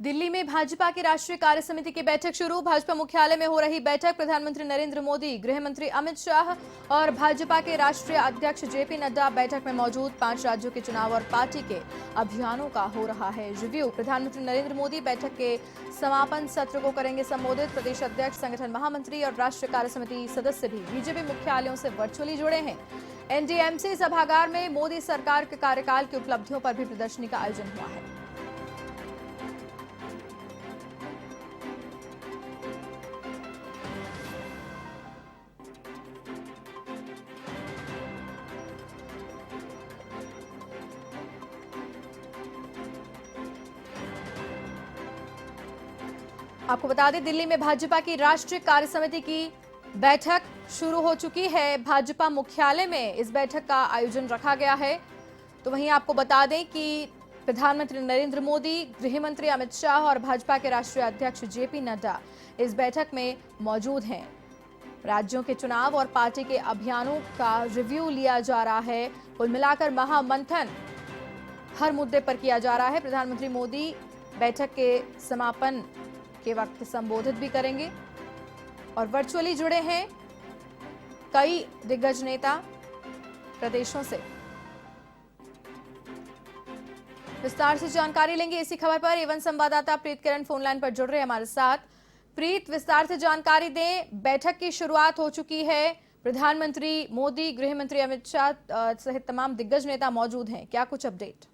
दिल्ली में भाजपा की राष्ट्रीय कार्य समिति की बैठक शुरू। भाजपा मुख्यालय में हो रही बैठक। प्रधानमंत्री नरेंद्र मोदी, गृह मंत्री अमित शाह और भाजपा के राष्ट्रीय अध्यक्ष जेपी नड्डा बैठक में मौजूद। 5 राज्यों के चुनाव और पार्टी के अभियानों का हो रहा है रिव्यू। प्रधानमंत्री नरेंद्र मोदी बैठक के समापन सत्र को करेंगे संबोधित। प्रदेश अध्यक्ष, संगठन महामंत्री और राष्ट्रीय कार्य समिति सदस्य भी बीजेपी मुख्यालयों से वर्चुअली जुड़े हैं। एनडीएमसी सभागार में मोदी सरकार के कार्यकाल की उपलब्धियों पर भी प्रदर्शनी का आयोजन हुआ है। आपको बता दें, दिल्ली में भाजपा की राष्ट्रीय कार्य समिति की बैठक शुरू हो चुकी है। भाजपा मुख्यालय में इस बैठक का आयोजन रखा गया है। तो वहीं आपको बता दें कि प्रधानमंत्री नरेंद्र मोदी, गृह मंत्री अमित शाह और भाजपा के राष्ट्रीय अध्यक्ष जेपी नड्डा इस बैठक में मौजूद हैं। राज्यों के चुनाव और पार्टी के अभियानों का रिव्यू लिया जा रहा है। कुल मिलाकर महामंथन हर मुद्दे पर किया जा रहा है। प्रधानमंत्री मोदी बैठक के समापन के वक्त संबोधित भी करेंगे और वर्चुअली जुड़े हैं कई दिग्गज नेता प्रदेशों से। विस्तार से जानकारी लेंगे इसी खबर पर। एवं संवाददाता प्रीत किरण फोनलाइन पर जुड़ रहे हैं हमारे साथ। प्रीत, विस्तार से जानकारी दें। बैठक की शुरुआत हो चुकी है। प्रधानमंत्री मोदी, गृह मंत्री अमित शाह सहित तमाम दिग्गज नेता मौजूद हैं। क्या कुछ अपडेट?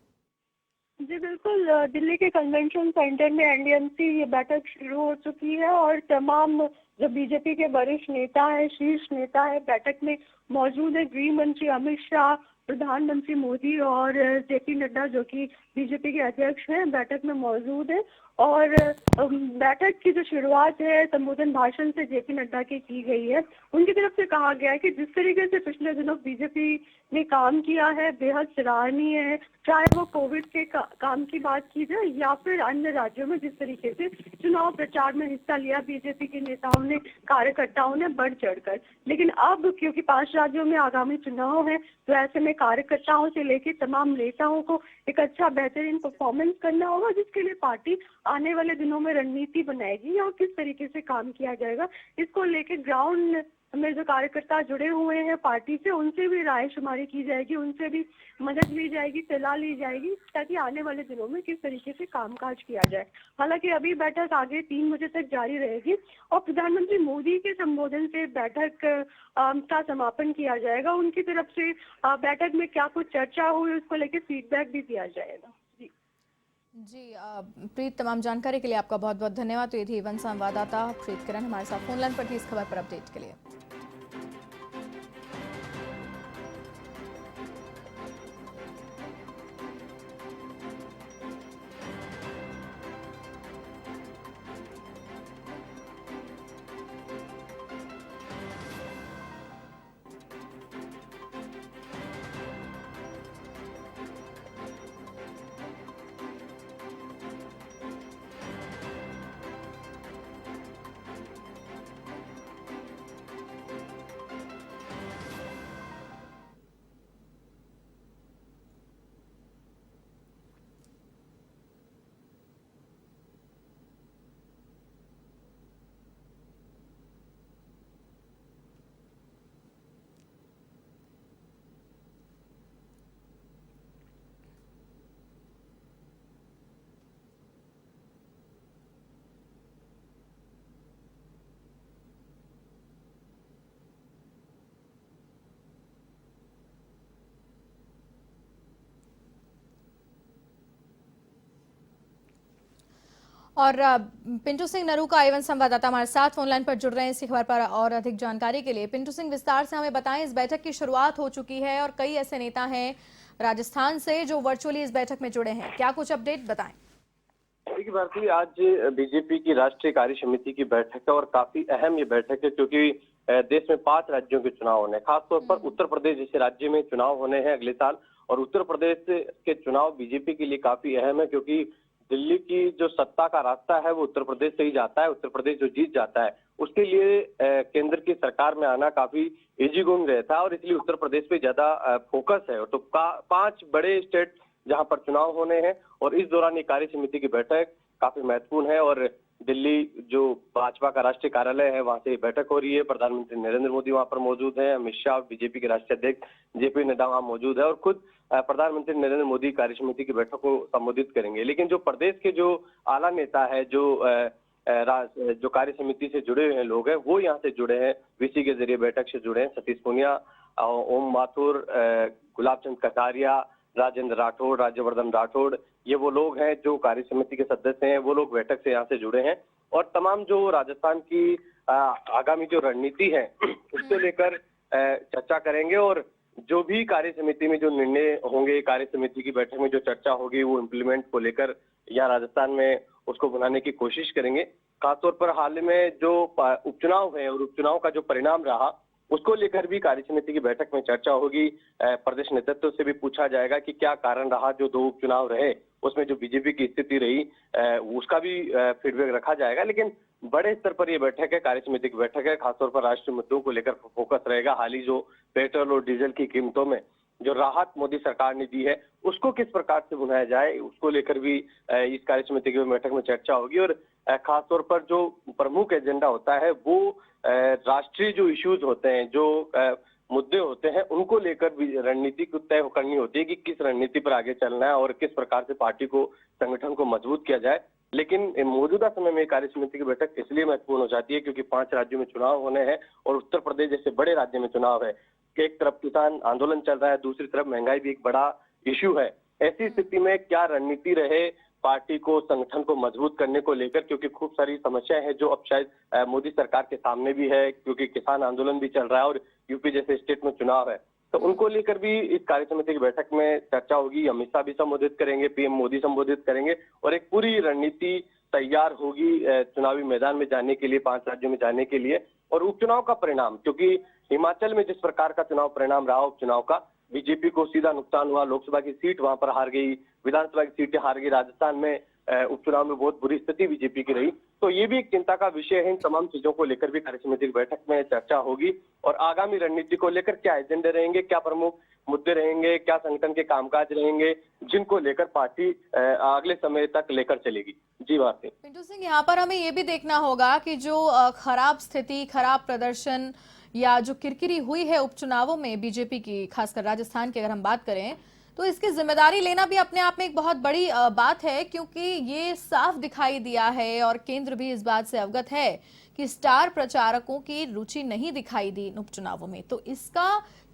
जी बिल्कुल, दिल्ली के कन्वेंशन सेंटर में एनडीएमसी ये बैठक शुरू हो चुकी है और तमाम जो बीजेपी के वरिष्ठ नेता है, शीर्ष नेता है, बैठक में मौजूद है। गृह मंत्री अमित शाह, प्रधानमंत्री मोदी और जेपी नड्डा जो कि बीजेपी के अध्यक्ष हैं, बैठक में मौजूद है। और बैठक की जो शुरुआत है संबोधन भाषण से जेपी नड्डा की गई है। उनकी तरफ से कहा गया है कि जिस तरीके से पिछले दिनों बीजेपी ने काम किया है बेहद सराहनीय है, चाहे वो कोविड के काम की बात की जाए या फिर अन्य राज्यों में जिस तरीके से चुनाव प्रचार में हिस्सा लिया बीजेपी के नेताओं ने, कार्यकर्ताओं ने बढ़ चढ़कर। लेकिन अब क्योंकि 5 राज्यों में आगामी चुनाव है, तो ऐसे में कार्यकर्ताओं से लेकर तमाम नेताओं को एक अच्छा बेहतरीन परफॉर्मेंस करना होगा, जिसके लिए पार्टी आने वाले दिनों में रणनीति बनाएगी और किस तरीके से काम किया जाएगा, इसको लेकर ग्राउंड में जो कार्यकर्ता जुड़े हुए हैं पार्टी से, उनसे भी राय शुमारी की जाएगी, उनसे भी मदद ली जाएगी, सलाह ली जाएगी, ताकि आने वाले दिनों में किस तरीके से कामकाज किया जाए। हालांकि अभी बैठक आगे 3 बजे तक जारी रहेगी और प्रधानमंत्री मोदी के संबोधन से बैठक का समापन किया जाएगा। उनकी तरफ से बैठक में क्या कुछ चर्चा हुई उसको लेकर फीडबैक भी दिया जाएगा। जी प्रीत, तमाम जानकारी के लिए आपका बहुत बहुत धन्यवाद। तो ये थी वन संवाददाता प्रीत किरण हमारे साथ फोनलाइन पर थी इस खबर पर अपडेट के लिए। और पिंटू सिंह नरूका एवं संवाददाता हमारे साथ फोनलाइन पर जुड़ रहे हैं इसी खबर पर और अधिक जानकारी के लिए। पिंटू सिंह, विस्तार से हमें बताएं। इस बैठक की शुरुआत हो चुकी है और कई ऐसे नेता हैं राजस्थान से जो वर्चुअली इस बैठक में जुड़े हैं। क्या कुछ अपडेट बताएं? देखिए भारती, आज बीजेपी की राष्ट्रीय कार्य समिति की बैठक है और काफी अहम ये बैठक है, क्योंकि देश में 5 राज्यों के चुनाव होने हैं। खासतौर पर उत्तर प्रदेश जैसे राज्य में चुनाव होने हैं अगले साल, और उत्तर प्रदेश के चुनाव बीजेपी के लिए काफी अहम है, क्योंकि दिल्ली की जो सत्ता का रास्ता है वो उत्तर प्रदेश से ही जाता है। उत्तर प्रदेश जो जीत जाता है उसके लिए केंद्र की सरकार में आना काफी इजी गोइंग रहता है, और इसलिए उत्तर प्रदेश पे ज्यादा फोकस है। तो 5 बड़े स्टेट जहां पर चुनाव होने हैं, और इस दौरान ये कार्य समिति की बैठक काफी महत्वपूर्ण है। और दिल्ली जो भाजपा का राष्ट्रीय कार्यालय है, वहां से बैठक हो रही है। प्रधानमंत्री नरेंद्र मोदी वहां पर मौजूद हैं, अमित शाह बीजेपी के राष्ट्रीय अध्यक्ष जेपी नड्डा वहां मौजूद है और खुद प्रधानमंत्री नरेंद्र मोदी कार्य समिति की बैठक को संबोधित करेंगे। लेकिन जो प्रदेश के जो आला नेता है, जो कार्य समिति से जुड़े हुए लोग हैं, वो यहाँ से जुड़े हैं, वीसी के जरिए बैठक से जुड़े हैं। सतीश पूनिया, ओम माथुर, गुलाब चंद कटारिया, राजेंद्र राठौड़, राज्यवर्धन राठौड़, ये वो लोग हैं जो कार्य समिति के सदस्य हैं। वो लोग बैठक से यहाँ से जुड़े हैं और तमाम जो राजस्थान की आगामी जो रणनीति है उसको लेकर चर्चा करेंगे और जो भी कार्य समिति में जो निर्णय होंगे, कार्य समिति की बैठक में जो चर्चा होगी, वो इम्प्लीमेंट को लेकर या राजस्थान में उसको बनाने की कोशिश करेंगे। खासतौर पर हाल में जो उपचुनाव है और उपचुनाव का जो परिणाम रहा, उसको लेकर भी कार्य समिति की बैठक में चर्चा होगी। प्रदेश नेतृत्व से भी पूछा जाएगा कि क्या कारण रहा, जो 2 उपचुनाव रहे उसमें जो बीजेपी की स्थिति रही, उसका भी फीडबैक रखा जाएगा। लेकिन बड़े स्तर पर ये बैठक है, कार्य समिति की बैठक है, खासतौर पर राष्ट्रीय मुद्दों को लेकर फोकस रहेगा। हाल ही जो पेट्रोल और डीजल की कीमतों में जो राहत मोदी सरकार ने दी है, उसको किस प्रकार से बनाया जाए, उसको लेकर भी इस कार्य समिति की बैठक में चर्चा होगी। और खासतौर पर जो प्रमुख एजेंडा होता है, वो राष्ट्रीय जो इश्यूज होते हैं, जो मुद्दे होते हैं, उनको लेकर भी रणनीति को तय करनी होती है कि किस रणनीति पर आगे चलना है और किस प्रकार से पार्टी को, संगठन को मजबूत किया जाए। लेकिन मौजूदा समय में कार्य समिति की बैठक इसलिए महत्वपूर्ण हो जाती है क्योंकि 5 राज्यों में चुनाव होने हैं और उत्तर प्रदेश जैसे बड़े राज्य में चुनाव है। एक तरफ किसान आंदोलन चल रहा है, दूसरी तरफ महंगाई भी एक बड़ा इश्यू है। ऐसी स्थिति में क्या रणनीति रहे पार्टी को, संगठन को मजबूत करने को लेकर, क्योंकि खूब सारी समस्याएं हैं जो अब शायद मोदी सरकार के सामने भी है, क्योंकि किसान आंदोलन भी चल रहा है और यूपी जैसे स्टेट में चुनाव है, तो उनको लेकर भी इस कार्य समिति की बैठक में चर्चा होगी। अमित शाह भी संबोधित करेंगे, पीएम मोदी संबोधित करेंगे और एक पूरी रणनीति तैयार होगी चुनावी मैदान में जाने के लिए, 5 राज्यों में जाने के लिए। और उपचुनाव का परिणाम, क्योंकि हिमाचल में जिस प्रकार का चुनाव परिणाम रहा उपचुनाव का, बीजेपी को सीधा नुकसान हुआ, लोकसभा की सीट वहां पर हार गई, विधानसभा की सीटें हार गई, राजस्थान में उपचुनाव में बहुत बुरी स्थिति बीजेपी की रही। तो ये भी एक चिंता का विषय है। इन तमाम चीजों को लेकर भी कार्य समिति की बैठक में चर्चा होगी और आगामी रणनीति को लेकर क्या एजेंडे रहेंगे, क्या प्रमुख मुद्दे रहेंगे, क्या संगठन के कामकाज रहेंगे, जिनको लेकर पार्टी अगले समय तक लेकर चलेगी। जी भारती। पिंटू सिंह, यहाँ पर हमें ये भी देखना होगा कि जो खराब स्थिति, खराब प्रदर्शन या जो किरकिरी हुई है उपचुनावों में बीजेपी की, खासकर राजस्थान की अगर हम बात करें, तो इसकी जिम्मेदारी लेना भी अपने आप में एक बहुत बड़ी बात है, क्योंकि ये साफ दिखाई दिया है और केंद्र भी इस बात से अवगत है कि स्टार प्रचारकों की रुचि नहीं दिखाई दी इन उपचुनावों में। तो इसका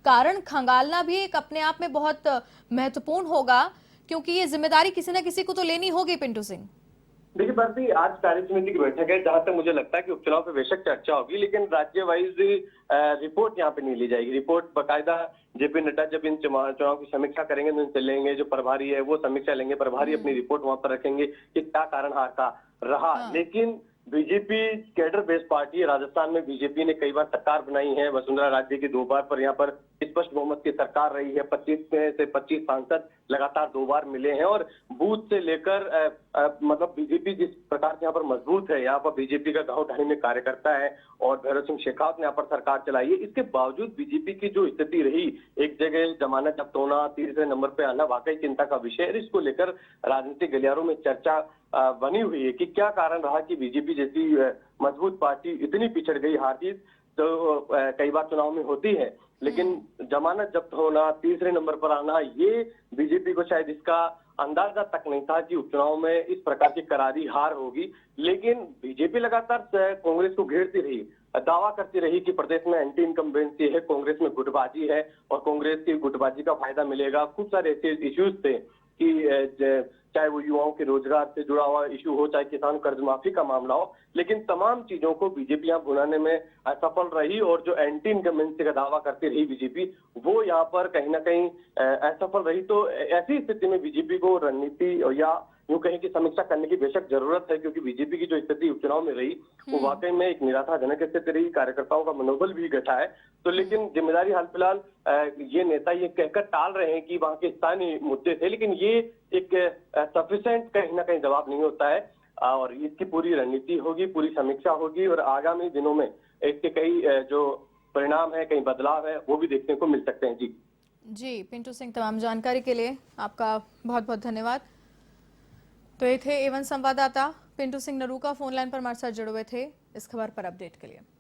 कारण खंगालना भी एक अपने आप में बहुत महत्वपूर्ण होगा, क्योंकि ये जिम्मेदारी किसी न किसी को तो लेनी होगी। पिंटू सिंह, देखिए भारती, आज कार्य समिति की बैठक है, जहां तक मुझे लगता है कि उपचुनाव पे बेशक चर्चा होगी, लेकिन राज्य वाइज रिपोर्ट यहाँ पे नहीं ली जाएगी। रिपोर्ट बकायदा जेपी नड्डा जब इन चुनाव की समीक्षा करेंगे तो चलेंगे, जो प्रभारी है वो समीक्षा लेंगे, प्रभारी अपनी रिपोर्ट वहां पर रखेंगे कि क्या कारण हार का रहा। लेकिन बीजेपी कैडर बेस्ड पार्टी है। राजस्थान में बीजेपी ने कई बार सरकार बनाई है, वसुंधरा राज्य की 2 बार, पर यहाँ पर स्पष्ट बहुमत की सरकार रही है। 25 में से 25 सांसद लगातार 2 बार मिले हैं और बूथ से लेकर मतलब बीजेपी जिस प्रकार से यहाँ पर मजबूत है, यहाँ पर बीजेपी का गांव ढाणी में कार्यकर्ता है और भैरव सिंह शेखावत ने यहाँ पर सरकार चलाई है। इसके बावजूद बीजेपी की जो स्थिति रही, एक जगह जमानत जब्त होना, तीसरे नंबर पे आना, वाकई चिंता का विषय है। इसको लेकर राजनीतिक गलियारों में चर्चा बनी हुई है कि क्या कारण रहा कि बीजेपी जैसी मजबूत पार्टी इतनी पिछड़ गई। हार जीत तो कई बार चुनाव में होती है, लेकिन जमानत जब्त होना, तीसरे नंबर पर आना, ये बीजेपी को शायद इसका अंदाजा तक नहीं था कि उपचुनाव में इस प्रकार की करारी हार होगी। लेकिन बीजेपी लगातार कांग्रेस को घेरती रही, दावा करती रही कि प्रदेश में एंटी इनकम्बेंसी है, कांग्रेस में गुटबाजी है और कांग्रेस की गुटबाजी का फायदा मिलेगा। खूब सारे ऐसे इश्यूज थे कि चाहे वो युवाओं के रोजगार से जुड़ा हुआ इशू हो, चाहे किसान कर्ज माफी का मामला हो, लेकिन तमाम चीजों को बीजेपी यहाँ भुनाने में असफल रही और जो एंटी इनकम्बेंसी का दावा करती रही बीजेपी, वो यहाँ पर कहीं ना कहीं असफल रही। तो ऐसी स्थिति में बीजेपी को रणनीति या यूं कहें कि समीक्षा करने की बेशक जरूरत है, क्योंकि बीजेपी की जो स्थिति उपचुनाव में रही वो वाकई में एक निराशाजनक स्थिति रही, कार्यकर्ताओं का मनोबल भी घटा है। तो लेकिन जिम्मेदारी हाल फिलहाल ये नेता ये कहकर टाल रहे हैं कि वहां के स्थानीय मुद्दे थे, लेकिन ये एक सफिशिएंट कहीं ना कहीं जवाब नहीं होता है और इसकी पूरी रणनीति होगी, पूरी समीक्षा होगी और आगामी दिनों में इसके कई जो परिणाम है, कई बदलाव है, वो भी देखने को मिल सकते हैं। जी पिंटू सिंह, तमाम जानकारी के लिए आपका बहुत बहुत धन्यवाद। तो ये थे A1 संवाददाता पिंटू सिंह नरूका फोन लाइन पर हमारे साथ जुड़े हुए थे इस खबर पर अपडेट के लिए।